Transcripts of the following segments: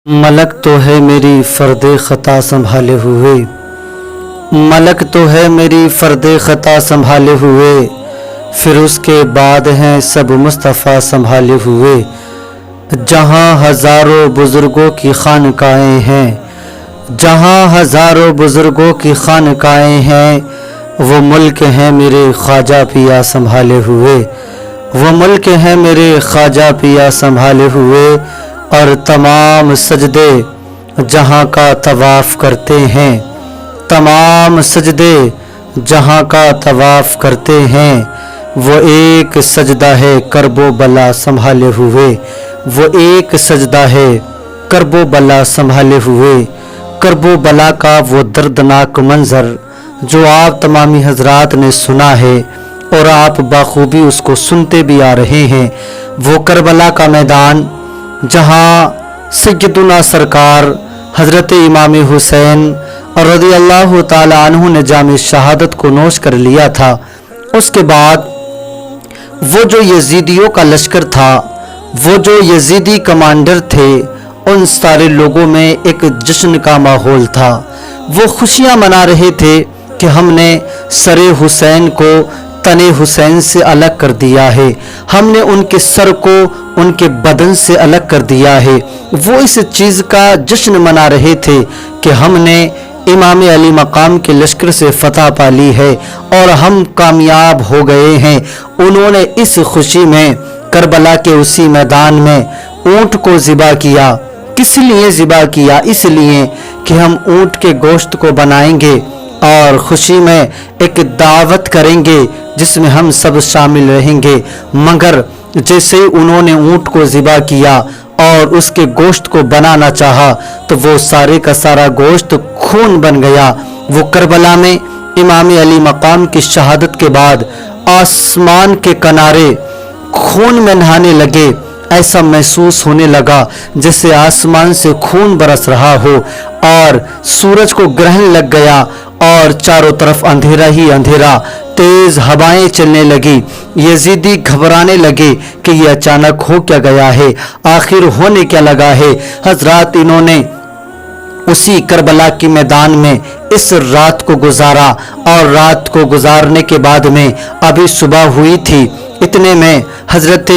मलक तो है मेरी फ़र्द ख़ता संभाले हुए, मलक तो है मेरी फ़र्द ख़ता संभाले हुए, फिर उसके बाद हैं सब मुस्तफ़ा संभाले हुए। जहाँ हज़ारों बुज़ुर्गों की खानकाएँ हैं, जहाँ हज़ारों बुज़ुर्गों की खानकाएँ हैं, वो मुल्क हैं मेरे ख्वाजा पिया संभाले हुए, वो मुल्क हैं मेरे ख्वाजा पिया संभाले हुए। और तमाम सजदे जहाँ का तवाफ़ करते हैं, तमाम सजदे जहाँ का तवाफ़ करते हैं, वो एक सजदा है करबो बला संभाले हुए, वो एक सजदा है करबो बला संभाले हुए। करबो बला का वो दर्दनाक मंज़र जो आप तमामी हजरात ने सुना है और आप बाखूबी उसको सुनते भी आ रहे हैं, वो करबला का मैदान जहाँ सैयदुना सरकार हज़रत इमाम हुसैन रज़ियल्लाहु ताला अन्हु ने जाम शहादत को नोश कर लिया था। उसके बाद वो जो यजीदियों का लश्कर था, वो जो यजीदी कमांडर थे, उन सारे लोगों में एक जश्न का माहौल था। वो खुशियाँ मना रहे थे कि हमने सरे हुसैन को तने हुसैन से अलग कर दिया है, हमने उनके सर को उनके बदन से अलग कर दिया है। वो इस चीज़ का जश्न मना रहे थे कि हमने इमाम अली मकाम के लश्कर से फतह पा ली है और हम कामयाब हो गए हैं। उन्होंने इस खुशी में करबला के उसी मैदान में ऊँट को ज़िबा किया। किस लिए ज़िबा किया? इसलिए कि हम ऊँट के गोश्त को बनाएंगे और खुशी में एक दावत करेंगे जिसमें हम सब शामिल रहेंगे। मगर जैसे उन्होंने ऊँट को ज़िबा किया और उसके गोश्त को बनाना चाहा तो वो सारे का सारा गोश्त खून बन गया। वो करबला में इमाम अली मकाम की शहादत के बाद आसमान के किनारे खून में नहाने लगे। ऐसा महसूस होने लगा जैसे आसमान से खून बरस रहा हो और सूरज को ग्रहण लग गया और चारों तरफ अंधेरा ही अंधेरा, तेज हवाएं चलने लगी। यजीदी घबराने लगे कि ये अचानक हो क्या गया है, आखिर होने क्या लगा है। हजरात, इन्होंने उसी करबला के मैदान में इस रात को गुजारा और रात को गुजारने के बाद में अभी सुबह हुई थी। इतने में हजरत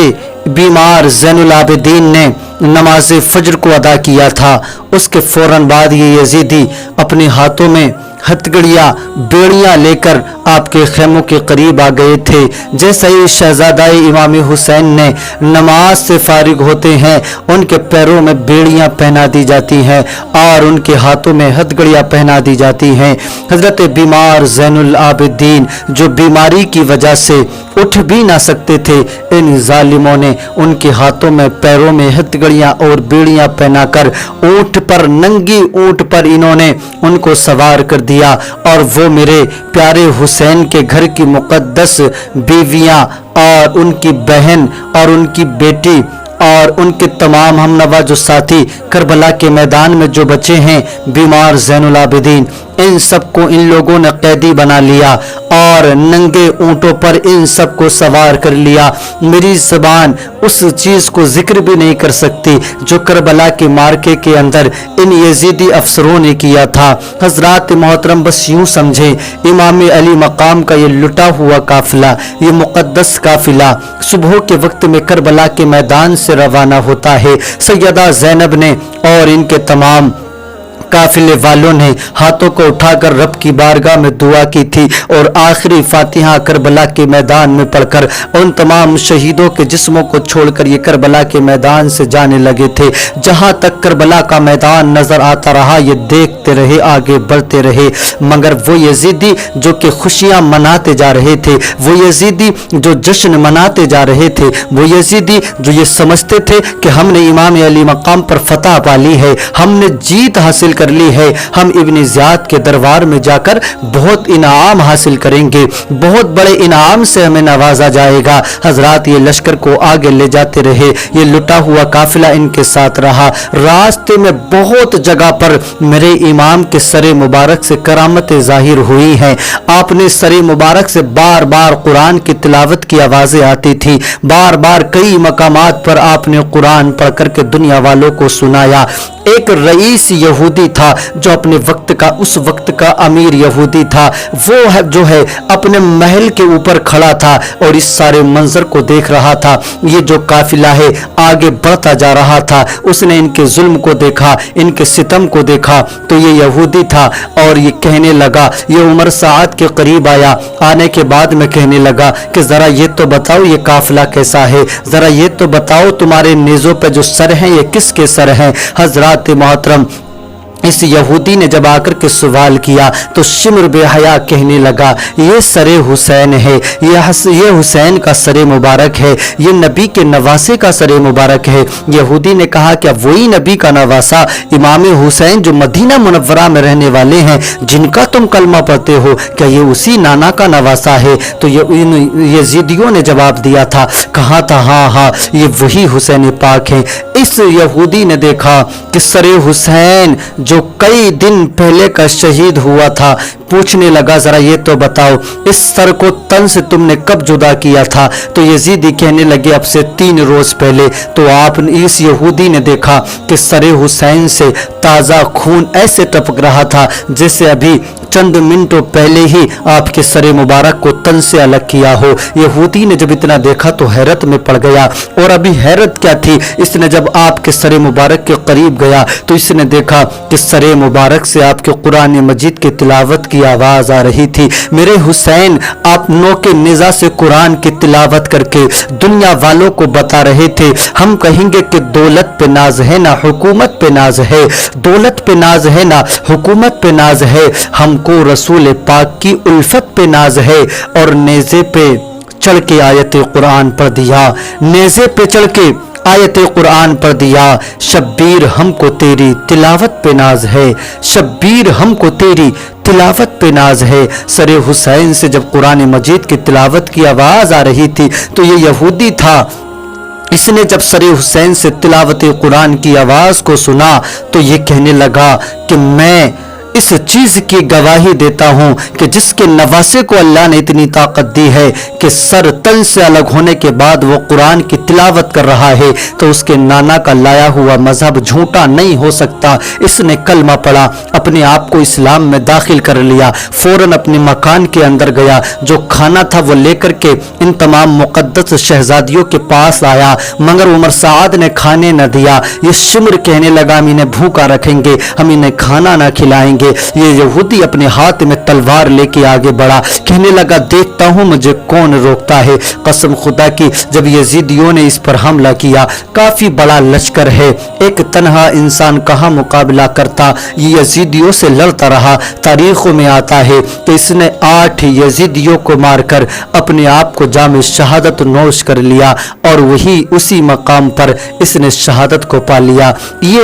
बीमार ज़ैनुल आबिदीन ने नमाज फज्र को अदा किया था। उसके फ़ौरन बाद ये यजीदी अपने हाथों में हथकड़ियाँ बेड़ियाँ लेकर आपके खेमों के करीब आ गए थे। जैसे ही शहजादाए इमाम हुसैन ने नमाज से फारिग होते हैं, उनके पैरों में बेड़ियाँ पहना दी जाती हैं और उनके हाथों में हथकड़ियाँ पहना दी जाती हैं। हज़रत बीमार ज़ैनुल आबिदीन जो बीमारी की वजह से उठ भी ना सकते थे, इन जालिमों ने उनके हाथों में पैरों में हथकड़ियाँ और बेड़ियाँ पहनाकर ऊँट पर, नंगी ऊँट पर इन्होंने उनको सवार कर दिया और वो मेरे प्यारे हुसैन के घर की मुक़द्दस बीवियां और उनकी बहन और उनकी बेटी और उनके तमाम हमनवा जो साथी करबला के मैदान में जो बचे हैं, बीमार ज़ैनुल आबिदीन, इन सबको इन लोगों ने कैदी बना लिया और नंगे ऊँटों पर इन सबको सवार कर लिया। मेरी ज़बान उस चीज़ को जिक्र भी नहीं कर सकती जो करबला के मार्के के अंदर इन यजीदी अफसरों ने किया था। हजरात मोहतरम, बस यूँ समझे, इमाम अली मकाम का ये लुटा हुआ काफिला, ये मुक़द्दस काफिला सुबह के वक्त में करबला के मैदान से रवाना होता है। सैयदा ज़ैनब ने और इनके तमाम काफिले वालों ने हाथों को उठाकर रब की बारगाह में दुआ की थी और आखिरी फातिहा करबला के मैदान में पढ़कर उन तमाम शहीदों के जिस्मों को छोड़कर ये करबला के मैदान से जाने लगे थे। जहां तक करबला का मैदान नजर आता रहा, ये देखते रहे, आगे बढ़ते रहे। मगर वो यजीदी जो कि खुशियां मनाते जा रहे थे, वो यजीदी जो जश्न मनाते जा रहे थे, वो यजीदी जो ये समझते थे कि हमने इमाम अली मकाम पर फतह पा ली है, हमने जीत हासिल کر لی ہے، ہم ابن زیاد کے دربار میں جا کر بہت انعام حاصل کریں گے، بہت بڑے انعام سے ہمیں نوازا جائے گا۔ حضرات یہ لشکر کو آگے لے جاتے رہے، یہ لٹا ہوا قافلہ ان کے ساتھ رہا۔ راستے میں بہت جگہ پر میرے امام کے سر مبارک سے کرامتیں ظاہر ہوئی ہیں۔ آپ نے سر مبارک سے بار بار قرآن کی تلاوت کی آوازیں آتی تھی، بار بار کئی مقامات پر آپ نے قرآن پڑھ کر کے دنیا والوں کو سنایا۔ ایک رئیس یہودی تھا جو اپنے وقت کا، اس وقت کا امیر یہودی تھا، وہ جو ہے اپنے محل کے اوپر کھڑا تھا اور اس سارے منظر کو دیکھ رہا تھا۔ یہ جو قافلہ ہے آگے بڑھتا جا رہا تھا، اس نے ان کے ظلم کو دیکھا، ان کے ستم کو دیکھا، تو یہ یہودی تھا اور یہ کہنے لگا، یہ عمر سعد کے قریب آیا، آنے کے بعد میں کہنے لگا کہ ذرا یہ تو بتاؤ یہ قافلہ کیسا ہے، ذرا یہ تو بتاؤ تمہارے نیزوں پہ جو سر ہیں یہ کس کے سر ہیں۔ حضرات محترم، اس یہودی نے جب آ کر کے سوال کیا تو شمر بے حیا کہنے لگا، یہ سر حسین ہے، یہ حسین کا سر مبارک ہے، یہ نبی کے نواسے کا سر مبارک ہے۔ یہودی نے کہا کہ وہی نبی کا نواسا امام حسین جو مدینہ منورہ میں رہنے والے ہیں، جن کا تم کلمہ پڑھتے ہو، کیا یہ اسی نانا کا نواسا ہے؟ تو یزیدیوں نے جواب دیا تھا، کہا تھا ہاں یہ وہی حسین پاک ہیں۔ اس یہودی نے دیکھا کہ سر حسین جو کئی دن پہلے کا شہید ہوا تھا، پوچھنے لگا ذرا یہ تو بتاؤ اس سر کو تن سے تم نے کب جدا کیا تھا؟ تو یزیدی کہنے لگے اب سے 3 روز پہلے۔ تو اس یہودی نے دیکھا کہ سر حسین سے تازہ خون ایسے ٹپک رہا تھا جیسے ابھی چند منٹوں پہلے ہی آپ کے سر مبارک کو تن سے الگ کیا ہو۔ یہودی نے جب اتنا دیکھا تو حیرت میں پڑ گیا، اور ابھی حیرت کیا تھی، اس نے جب آپ کے سر مبارک کے قریب گیا تو اس نے دیکھا کہ سر مبارک سے آپ کے قرآن مجید کی تلاوت کی آواز آ رہی تھی۔ میرے حسین آپ نوک نزا سے قرآن کی تلاوت کر کے دنیا والوں کو بتا رہے تھے، ہم کہیں گے کہ دولت پہ ناز ہے نہ حکومت پہ ناز ہے، دولت پہ ناز ہے نہ حکومت پہ ناز ہے، ہم کو رسول پاک کی الفت پہ ناز ہے، اور نیزے پہ چڑھ کے آیت قرآن پڑھ دیا، نیزے پہ چڑھ کے آیت قرآن پڑھ دیا، شبیر ہم کو تیری تلاوت پہ ناز ہے، شبیر ہم کو تیری تلاوت پہ ناز ہے۔ سر حسین سے جب قرآن مجید کی تلاوت کی آواز آ رہی تھی تو یہ یہودی تھا، اس نے جب سر حسین سے تلاوت قرآن کی آواز کو سنا تو یہ کہنے لگا کہ میں اس چیز کی گواہی دیتا ہوں کہ جس کے نواسے کو اللہ نے اتنی طاقت دی ہے کہ سر تن سے الگ ہونے کے بعد وہ قرآن کی تلاوت کر رہا ہے، تو اس کے نانا کا لایا ہوا مذہب جھوٹا نہیں ہو سکتا۔ اس نے کلمہ پڑھا، اپنے آپ کو اسلام میں داخل کر لیا، فوراً اپنے مکان کے اندر گیا، جو کھانا تھا وہ لے کر کے ان تمام مقدس شہزادیوں کے پاس آیا، مگر عمر سعد نے کھانے نہ دیا۔ یہ شمر کہنے لگا ہم انہیں بھوکا رکھیں گے، ہم انہیں کھانا نہ کھلائیں گے۔ یہ یہودی اپنے ہاتھ میں تلوار لے کے آگے بڑھا، کہنے لگا دیکھتا ہوں مجھے کون روکتا ہے۔ قسم خدا کی جب یزیدیوں نے اس پر حملہ کیا، کافی بڑا لشکر ہے، ایک تنہا انسان کہاں مقابلہ کرتا، یہ یزیدیوں سے لڑتا رہا۔ تاریخوں میں آتا ہے کہ اس نے 8 یزیدیوں کو مار کر اپنے آپ کو جام شہادت نوش کر لیا، اور وہی اسی مقام پر اس نے شہادت کو پا لیا۔ یہ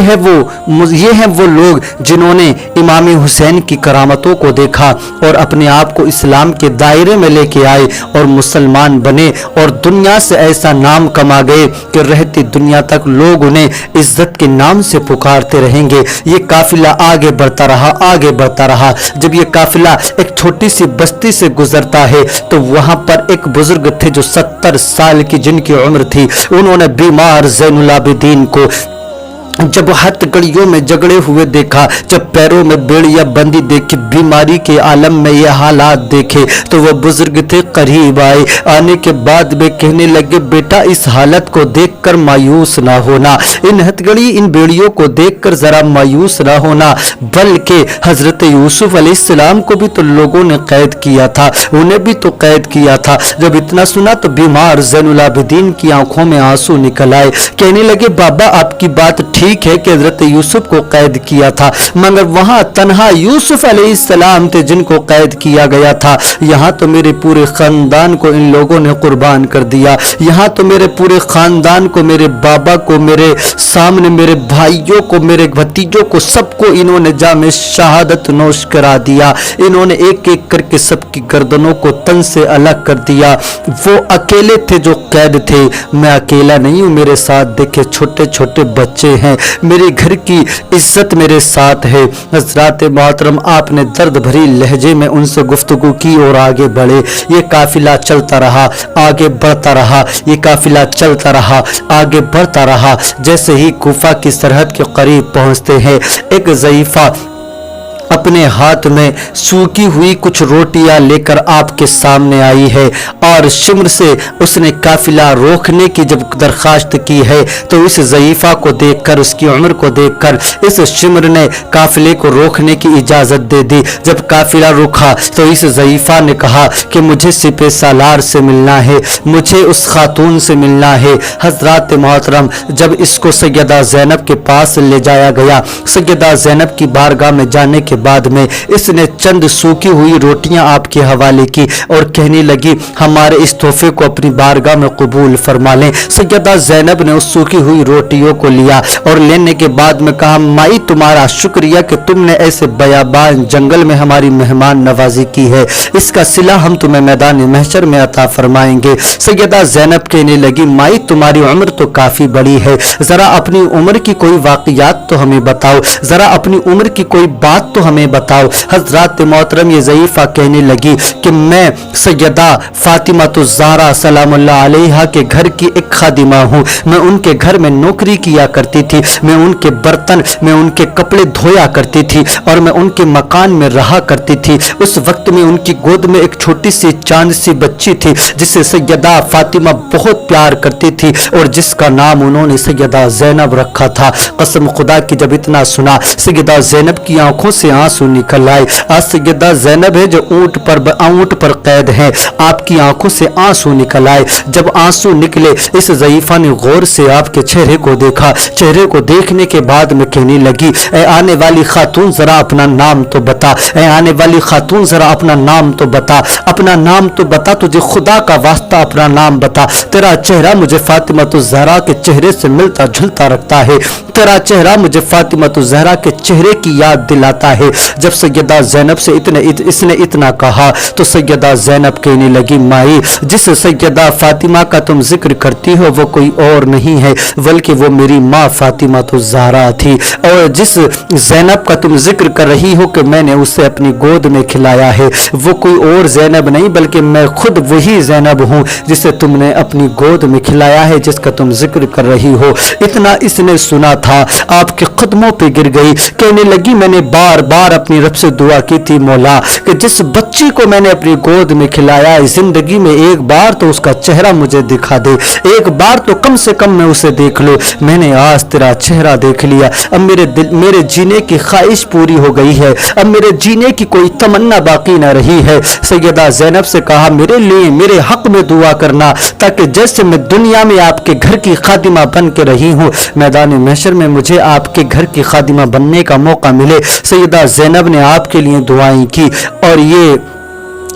ہیں وہ لوگ جنہوں نے امام حسین کی کرامتوں کو دیکھا اور اپنے آپ کو اسلام کے دائرے میں لے کے آئے اور مسلمان بنے، اور دنیا سے ایسا نام کما گئے کہ رہتی دنیا تک لوگ انہیں عزت کے نام سے پکارتے رہیں گے۔ یہ قافلہ آگے بڑھتا رہا، آگے بڑھتا رہا۔ جب یہ قافلہ ایک چھوٹی سی بستی سے گزرتا ہے تو وہاں پر ایک بزرگ تھے جو 70 سال کی جن کی عمر تھی، انہوں نے بیمار زین العابدین کو جب ہاتھ کڑیوں میں جگڑے ہوئے دیکھا، جب پیروں میں بیڑیاں بندی دیکھی، بیماری کے عالم میں یہ حالات دیکھے، تو وہ بزرگ تھے قریب آئے، آنے کے بعد میں کہنے لگے بیٹا اس حالت کو دیکھ کر مایوس نہ ہونا، ان ہتھکڑی ان بیڑیوں کو دیکھ کر ذرا مایوس نہ ہونا، بلکہ حضرت یوسف علیہ السلام کو بھی تو لوگوں نے قید کیا تھا، انہیں بھی تو قید کیا تھا۔ جب اتنا سنا تو بیمار زین العابدین کی آنکھوں میں آنسو نکل آئے، کہنے لگے بابا آپ کی بات ٹھیک ہے کہ حضرت یوسف کو قید کیا تھا، مگر وہاں تنہا یوسف علیہ السلام تھے جن کو قید کیا گیا تھا، یہاں تو میرے پورے خاندان کو ان لوگوں نے قربان کر دیا، یہاں تو میرے پورے خاندان को, मेरे बाबा को, मेरे सामने मेरे भाइयों को, मेरे भतीजों को, सबको इन्होंने जामे शहादत नोश करा दिया। इन्होंने एक एक करके सबकी गर्दनों को तन से अलग कर दिया। वो अकेले थे जो कैद थे, मैं अकेला नहीं हूँ, मेरे साथ देखे छोटे छोटे बच्चे हैं, मेरे घर की इज्जत मेरे साथ है। हज़रात मोहतरम, आपने दर्द भरी लहजे में उनसे गुफ्तगू की और आगे बढ़े। ये काफिला चलता रहा, आगे बढ़ता रहा, ये काफिला चलता रहा, आगे बढ़ता रहा। जैसे ही कूफा की सरहद के करीब पहुंचते हैं, एक ज़ईफ़ा अपने हाथ में सूखी हुई कुछ रोटियां लेकर आपके सामने आई है और शिम्र से उसने काफिला रोकने की जब दरखास्त की है तो इस ज़ईफ़ा को देखकर, उसकी उम्र को देखकर इस शिम्र ने काफिले को रोकने की इजाज़त दे दी। जब काफिला रुका तो इस ज़ईफ़ा ने कहा कि मुझे सिपह सालार से मिलना है, मुझे उस खातून से मिलना है। हज़रात मोहतरम, जब इसको सैयदा ज़ैनब के पास ले जाया गया, सैयदा ज़ैनब की बारगाह में जाने के बाद में इसने चंद सूखी हुई रोटियां आपके हवाले की और कहने लगी, हमारे इस तोहफे को अपनी बारगाह में कबूल फरमा लें। सैयदा ज़ैनब ने उस सूखी हुई रोटियों को लिया और लेने के बाद में कहा, माई तुम्हारा शुक्रिया कि तुमने ऐसे बयाबान जंगल में हमारी मेहमान नवाजी की है, इसका सिला हम तुम्हें मैदान महशर में अता फरमाएंगे। सैयदा ज़ैनब कहने लगी, माई तुम्हारी उम्र तो काफी बड़ी है, जरा अपनी उम्र की कोई वाकयात तो हमें बताओ, जरा अपनी उम्र की कोई बात तो हमें बताओ। हज़रात मोहतरम, ये ज़ईफ़ा कहने लगी कि मैं सैयदा फातिमा तो ज़हरा सलामुल्लाह अलैहा के घर की एक खादिमा हूँ, मैं उनके घर में नौकरी किया करती थी, मैं उनके बर्तन, मैं उनके कपड़े धोया करती थी और मैं उनके मकान में रहा करती थी। उस वक्त में उनकी गोद में एक छोटी सी चांद सी बच्ची थी जिसे सैयदा फातिमा बहुत प्यार करती थी और जिसका नाम उन्होंने सैयदा ज़ैनब रखा था। कसम खुदा की, जब इतना सुना सैयदा ज़ैनब की आंखों से आंसू निकल आए। आज सैयदा ज़ैनब है जो ऊंट पर कैद है, आपकी आंखों से आंसू निकल आए। जब आंसू निकले, इस ज़ईफ़ा ने गौर से आपके चेहरे को देखा। चेहरे को देखने के बाद में कहने लगी, ऐ आने वाली खातून जरा अपना नाम तो बता, ऐ आने वाली खातून जरा अपना नाम तो बता, अपना नाम तो बता, तुझे खुदा का वास्ता अपना नाम बता। तेरा चेहरा मुझे फातिमा तो ज़हरा के चेहरे से मिलता जुलता रखता है, तेरा चेहरा मुझे फातिमा तो ज़हरा के चेहरे की याद दिलाता है। जब सैयदा ज़ैनब से इसने इतना कहा तो सैयदा ज़ैनब कहने लगी, माई जिस सैयदा फातिमा का तुम जिक्र करती हो वो कोई और नहीं है बल्कि वो मेरी माँ फातिमा तो ज़हरा थी, और जिस ज़ैनब का तुम जिक्र कर रही हो कि मैंने उसे अपनी गोद में खिलाया है, वो कोई और ज़ैनब नहीं बल्कि मैं खुद वही ज़ैनब हूँ जिसे तुमने अपनी गोद में खिलाया है, जिसका तुम जिक्र कर रही हो। इतना इसने सुना था, आपके कदमों पे गिर गई। कहने लगी, मैंने बार बार अपनी रब से दुआ की थी, मौला कि जिस बच्ची को मैंने अपनी गोद में खिलाया है, जिंदगी में एक बार तो उसका चेहरा मुझे दिखा दे, एक बार तो कम से कम मैं उसे देख लूं। मैंने आज तेरा चेहरा देख लिया, अब मेरे जीने की ख्वाहिश पूरी हो गई है, अब मेरे जीने की कोई तमन्ना बाकी ना रही है। सैयदा ज़ैनब से कहा, मेरे लिए मेरे हक में दुआ करना ताकि जैसे मैं दुनिया में आपके घर की खादिमा बन के रही हूँ, मैदान महशर में मुझे आपके घर की खादिमा बनने का मौका मिले। सैयदा ज़ैनब ने आपके लिए दुआएं की और ये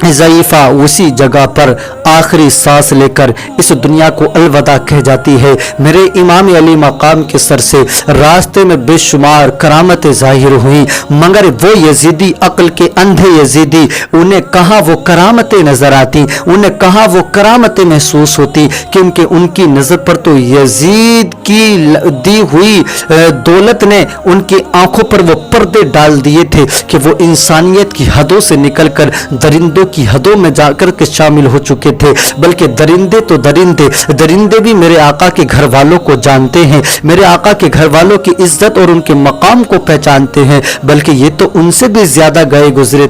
ज़ईफ़ा उसी जगह पर आखिरी सांस लेकर इस दुनिया को अलविदा कह जाती है। मेरे इमाम अली मकाम के सर से रास्ते में बेशुमार करामतें ज़ाहिर हुई, मगर वो यजीदी अक्ल के अंधे यजीदी, उन्हें कहाँ वो करामतें नज़र आती, उन्हें कहाँ वो करामतें महसूस होती, क्योंकि उनकी नज़र पर तो यजीद की दी हुई दौलत ने उनकी आंखों पर वो पर्दे डाल दिए थे कि वो इंसानियत की हदों से निकलकर दरिंदों की हदों में जाकर के शामिल हो चुके थे। बल्कि दरिंदे तो दरिंदे भी मेरे आका के घर वालों को जानते हैं, मेरे आका के घर वालों की इज्जत और उनके मकाम को पहचानते हैं, बल्कि ये तो उनसे भी ज्यादा गए गुजरे